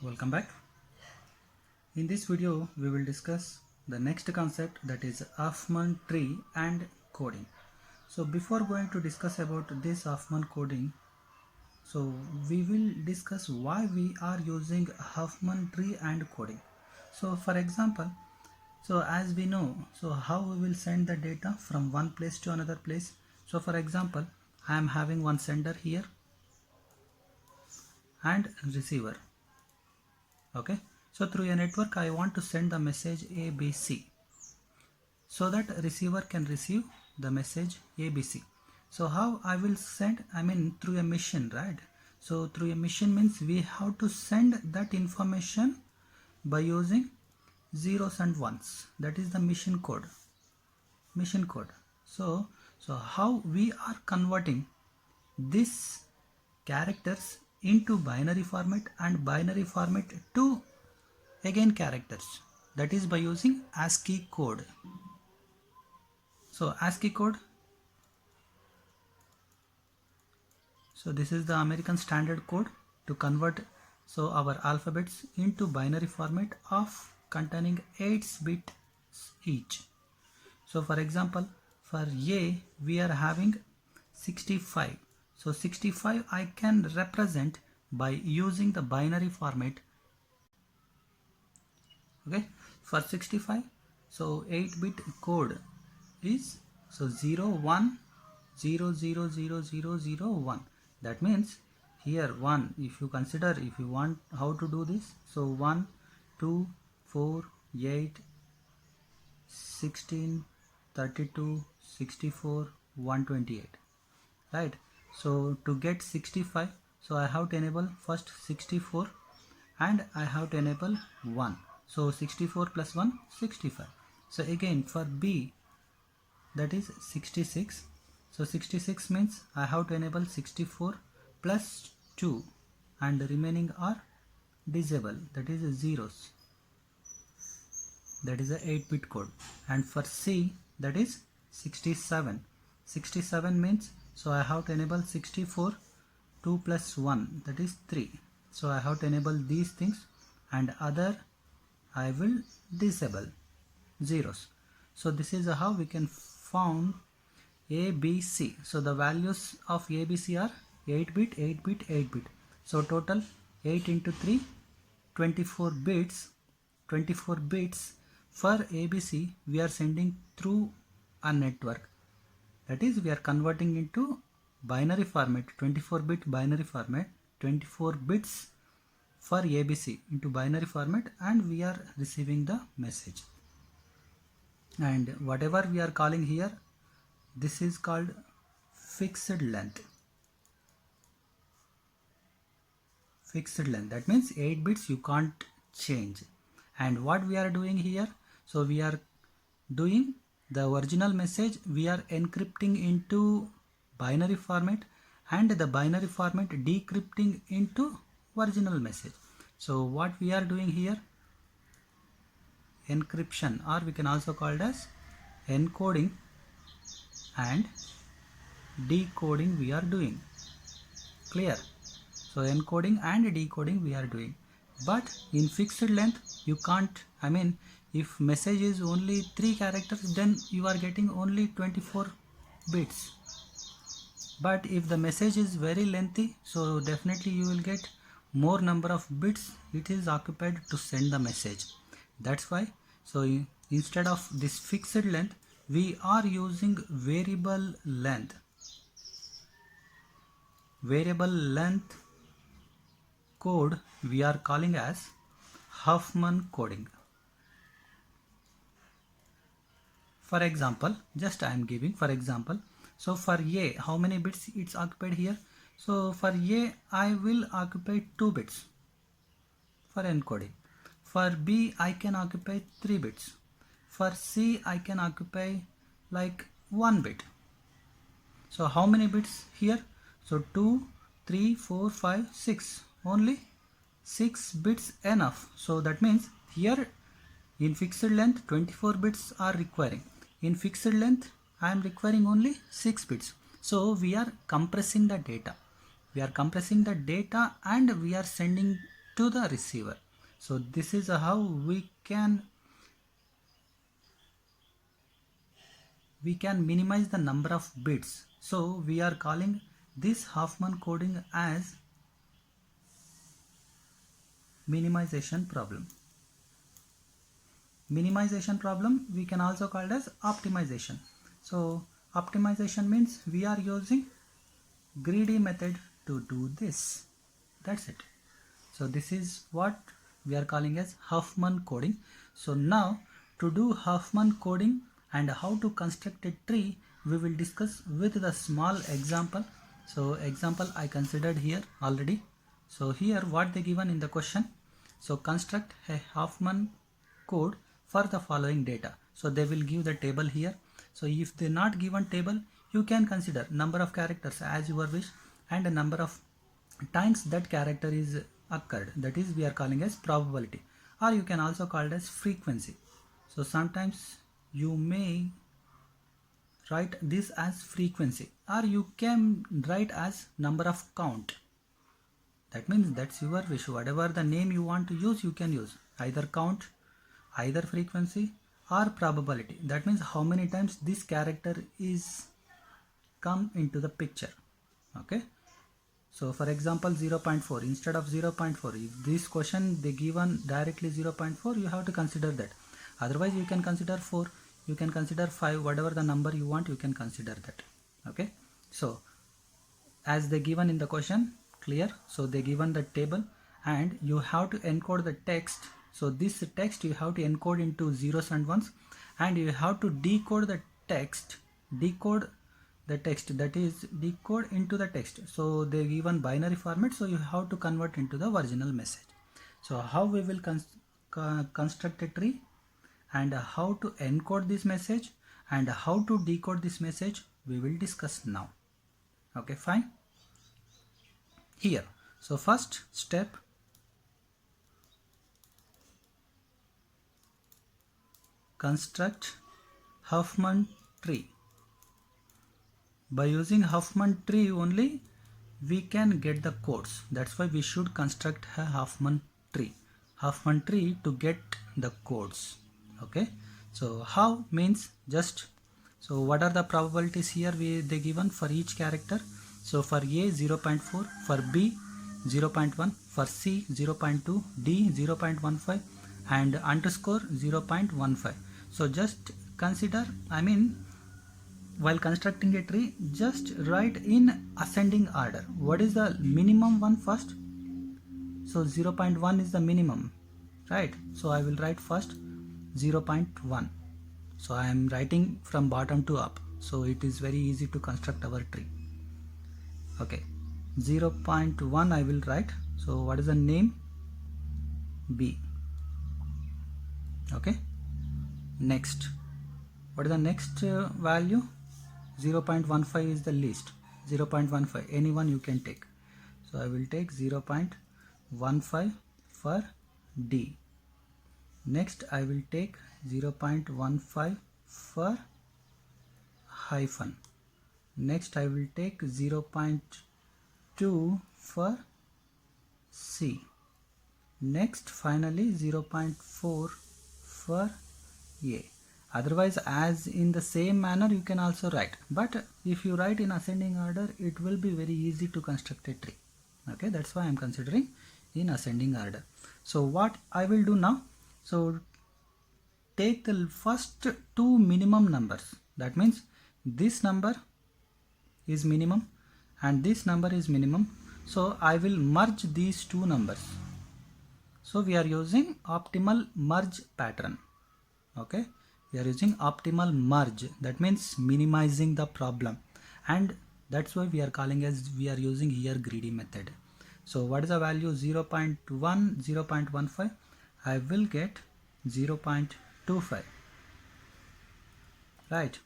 Welcome back. In this video we will discuss the next concept, that is Huffman tree and coding. So before going to discuss about this Huffman coding, so we will discuss why we are using Huffman tree and coding. So for example, so as we know, so how we will send the data from one place to another place. So for example, I am having one sender here and receiver. Okay, so through a network I want to send the message ABC so that receiver can receive the message ABC. So how I will send, through a mission, right? So through a mission means we have to send that information by using zeros and ones. That is the mission code. So how we are converting this characters into binary format and binary format to again characters, that is by using ASCII code. So ASCII code, so this is the American Standard Code to convert so our alphabets into binary format of containing 8 bits each. So for example, for A we are having 65. So 65 I can represent by using the binary format. Okay, for 65, so 8-bit code is so 0 1 0 0 0 0 0 1. That means here 1, if you consider, if you want how to do this, so 1 2 4 8 16 32 64 128, right? So to get 65, so I have to enable first 64 and I have to enable 1. So 64 plus 1, 65. So again for B, that is 66. So 66 means I have to enable 64 plus 2 and the remaining are disable, that is zeros. That is a 8-bit code. And for C, that is 67. 67 means, so I have to enable 64, 2 plus 1, that is 3. So I have to enable these things and other I will disable zeros. So this is how we can found ABC. So the values of ABC are 8-bit, 8-bit, 8-bit. So total 8 into 3, 24 bits. 24 bits for ABC we are sending through a network. That is, we are converting into binary format, 24-bit binary format, 24 bits for ABC into binary format, and we are receiving the message. And whatever we are calling here, this is called fixed length. Fixed length, that means 8 bits you can't change. And what we are doing here, so we are doing the original message, we are encrypting into binary format and the binary format decrypting into original message. So what we are doing here, encryption, or we can also call it as encoding and decoding we are doing. Clear? So encoding and decoding we are doing. But in fixed length you can't, if message is only 3 characters, then you are getting only 24 bits. But if the message is very lengthy, so definitely you will get more number of bits it is occupied to send the message. That's why, so instead of this fixed length, we are using variable length. Variable length code we are calling as Huffman coding. For example, just I am giving for example, so for A, how many bits it's occupied here? So for A, I will occupy 2 bits for encoding. For B, I can occupy 3 bits. For C, I can occupy like 1 bit. So how many bits here? So 2, 3, 4, 5, 6. Only 6 bits enough. So that means here in fixed length 24 bits are requiring. In fixed length I am requiring only 6 bits. So we are compressing the data. We are compressing the data and we are sending to the receiver. So this is how we can minimize the number of bits. So we are calling this Huffman coding as minimization problem. Minimization problem we can also call it as optimization. So optimization means we are using greedy method to do this. That's it. So this is what we are calling as Huffman coding. So now to do Huffman coding and how to construct a tree, we will discuss with the small example. So example I considered here already. So here what they given in the question. So construct a Huffman code for the following data. So they will give the table here. So if they not given table, you can consider number of characters as your wish and a number of times that character is occurred. That is we are calling as probability, or you can also call it as frequency. So sometimes you may write this as frequency, or you can write as number of count. That means that's your wish. Whatever the name you want to use, you can use either count, either frequency, or probability. That means how many times this character is come into the picture. Okay. So for example 0.4 instead of 0.4, if this question they given directly 0.4, you have to consider that. Otherwise you can consider 4, you can consider 5, whatever the number you want, you can consider that. Okay. So as they given in the question, clear. So they given the table and you have to encode the text. So this text you have to encode into zeros and ones, and you have to decode the text, that is decode into the text. So they given binary format, so you have to convert into the original message. So how we will construct a tree, and how to encode this message and how to decode this message, we will discuss now. Okay, fine. Here, so first step, construct Huffman tree. By using Huffman tree only we can get the codes. That's why we should construct a Huffman tree to get the codes. Okay, so how means just, so what are the probabilities here they given for each character. So for A 0.4, for B 0.1, for C 0.2, D 0.15 and underscore 0.15. So just consider, while constructing a tree, just write in ascending order. What is the minimum one first? So 0.1 is the minimum, right? So I will write first 0.1. So I am writing from bottom to up. So it is very easy to construct our tree. Okay, 0.1 I will write. So what is the name? B. Okay, next, what is the next value? 0.15 is the least. 0.15, anyone you can take. So I will take 0.15 for D. Next I will take 0.15 for hyphen. Next I will take 0.2 for C. Next finally 0.4 for A. Otherwise as in the same manner you can also write, but if you write in ascending order it will be very easy to construct a tree. Okay, that's why I am considering in ascending order. So what I will do now, so take the first two minimum numbers. That means this number is minimum and this number is minimum. So I will merge these two numbers. So we are using optimal merge pattern. Okay, we are using optimal merge. That means minimizing the problem, and that's why we are calling as, we are using here greedy method. So what is the value? 0.1, 0.15. I will get 0.25. Right.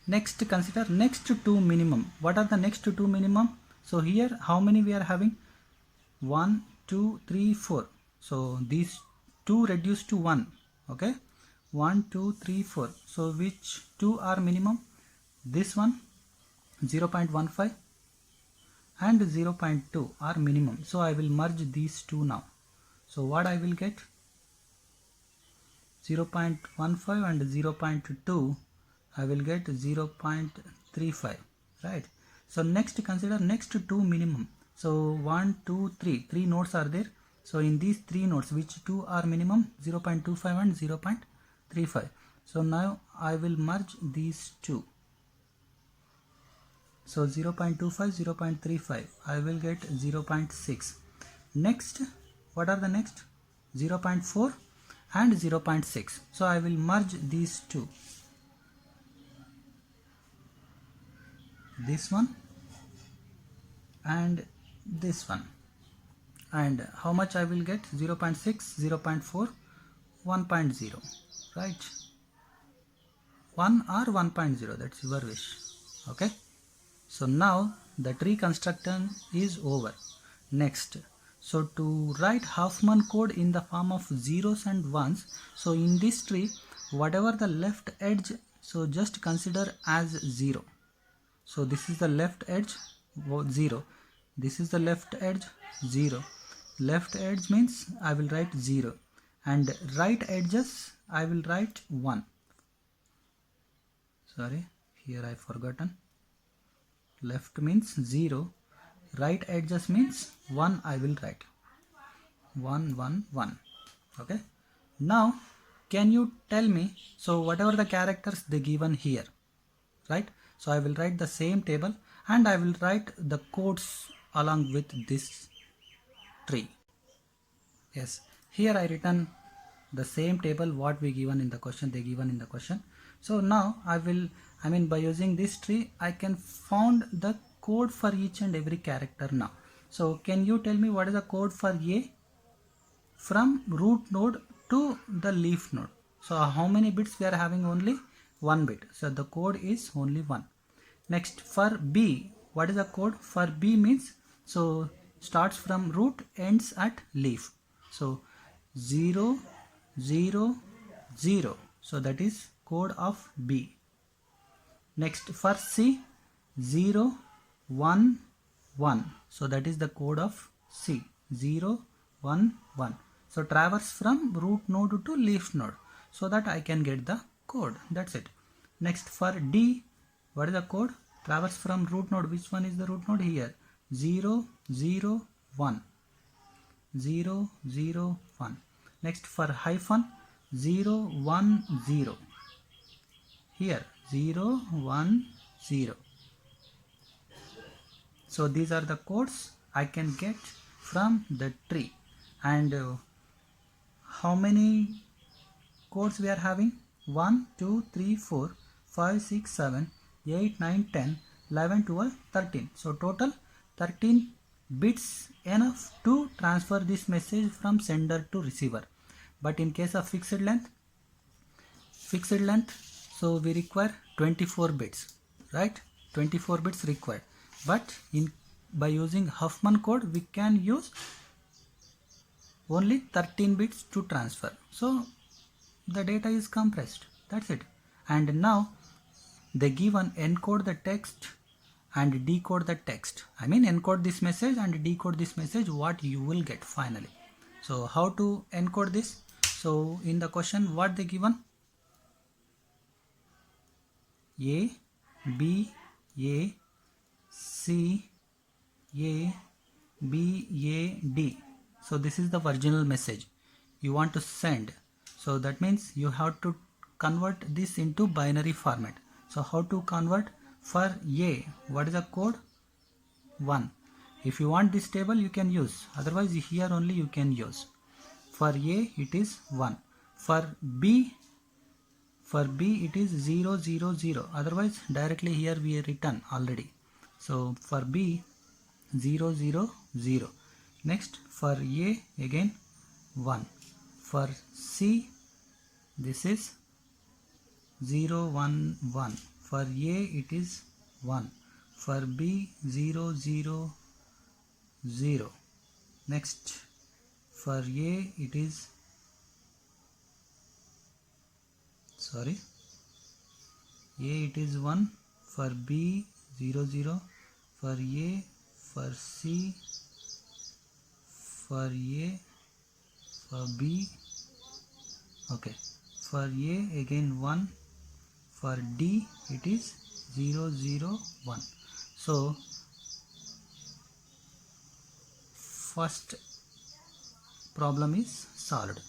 Next, consider next two minimum. What are the next two minimum? So here how many we are having? 1, 2, 3, 4. So these two reduce to 1. Okay, 1, 2, 3, 4. So which two are minimum? This one 0.15 and 0.2 are minimum. So I will merge these two now. So what I will get? 0.15 and 0.2, I will get 0.35, right? So next consider next two minimum. So 1, 2, 3, three nodes are there. So in these three nodes, which two are minimum? 0.25 and 0.35. So now I will merge these two. So 0.25, 0.35, I will get 0.6. Next, what are the next? 0.4 and 0.6. So I will merge these two. This one and this one. And how much I will get? 0.6, 0.4, 1.0, right? 1 or 1.0, that's your wish. Okay. So now the tree construction is over. Next, so to write Huffman code in the form of zeros and ones, so in this tree, whatever the left edge, so just consider as 0. So this is the left edge, 0. This is the left edge, 0. Left edge means I will write 0. And right edges, I will write 1. Sorry, here I forgotten. Left means 0, right edges means 1, I will write 1 1 1. Okay, now can you tell me, so whatever the characters they given here, right? So I will write the same table and I will write the codes along with this tree. Yes, here I written the same table what we given in the question, they given in the question. So now by using this tree I can found the code for each and every character now. So can you tell me what is the code for A from root node to the leaf node? So how many bits we are having? Only 1 bit. So the code is only 1. Next, for B, what is the code? For B means, so starts from root, ends at leaf. So 0 0 0. So that is code of B. Next, for C, 0 1 1. So that is the code of C. 0 1 1. So traverse from root node to leaf node, so that I can get the code. That's it. Next, for D, what is the code? Traverse from root node. Which one is the root node? Here, 0 0 1. 0 0 1. Next, for hyphen, 0 1 0. Here, 0 1 0. So these are the codes I can get from the tree. And how many codes we are having? 1 2 3 4 5 6 7 8 9 10 11 12 13. So total 13 bits enough to transfer this message from sender to receiver. But in case of fixed length, so we require 24 bits, right? 24 bits required. But by using Huffman code, we can use only 13 bits to transfer. So the data is compressed. That's it. And now they given encode the text and decode the text. Encode this message and decode this message, what you will get finally. So how to encode this? So in the question, what they given? A, B, A, C, A, B, A, D. So this is the original message you want to send. So that means you have to convert this into binary format. So how to convert? For A, what is the code? 1. If you want this table, you can use. Otherwise, here only you can use. For A, it is 1. For B, it is 0 0 0. Otherwise, directly here we written already. So for B, 0 0 0. Next, for A, again 1. For C, this is 0 1 1. For A, it is 1. For B, 0 0 0. Next, for A, it is, sorry, A, it is 1. For B, 0 0. For A, for C, for A, for B, okay, for A again 1, for D it is 0 0 1. So first problem is solved.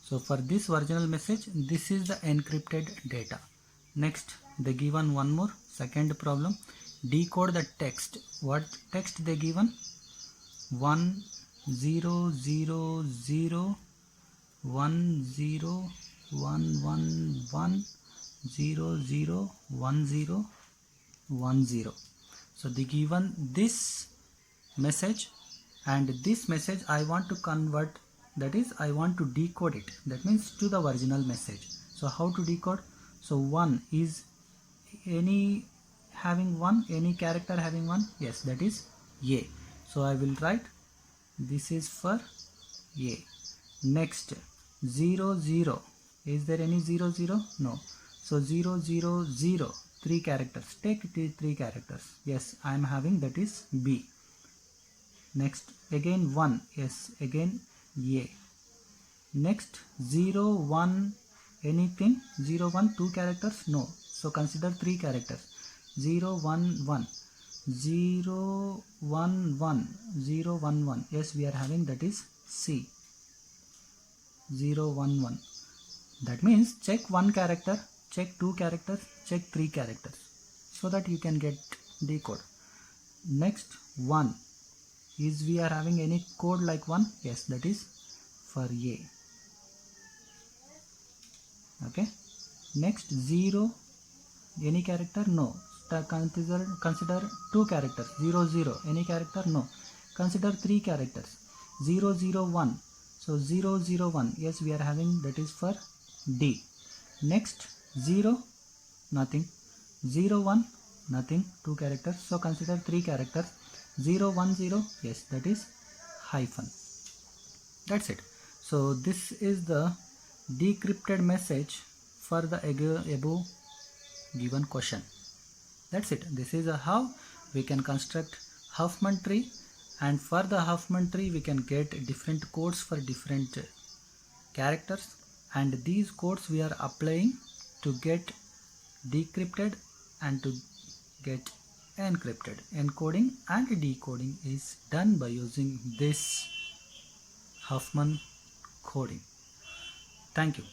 So for this original message, this is the encrypted data. Next, they given one more second problem. Decode the text. What text they given? 1 0 0 0 1 0 1 1 1 0 0 1 0 1 0. So they given this message, and this message I want to convert, that is I want to decode it, that means to the original message. So how to decode? So 1 is any having 1, any character having 1, yes, that is A. So I will write this is for A. Next 0 0, is there any 0 0? No. So 0 0 0, 3 characters, take 3 characters, yes, I am having, that is B. Next again 1, yes, again A. Next 0 1, anything, 0 1, 2 characters, no, so consider 3 characters, 0 1 1 0 1 1 0 1 1, yes, we are having, that is C. 0 1 1, that means check 1 character, check 2 characters, check 3 characters, so that you can get decode. Next 1, is we are having any code like 1, yes, that is for A. Okay. Next 0, any character, no, consider 2 characters, 0 0, any character, no, consider 3 characters, 0 0 1, so 0 0 1, yes, we are having, that is for D. Next 0, nothing, 0 1, nothing, 2 characters, so consider 3 characters, 0 1 0, yes, that is hyphen. That's it. So this is the decrypted message for the above given question. That's it. This is how we can construct Huffman tree, and for the Huffman tree we can get different codes for different characters, and these codes we are applying to get decrypted and to get encrypted. Encoding and decoding is done by using this Huffman coding. Thank you.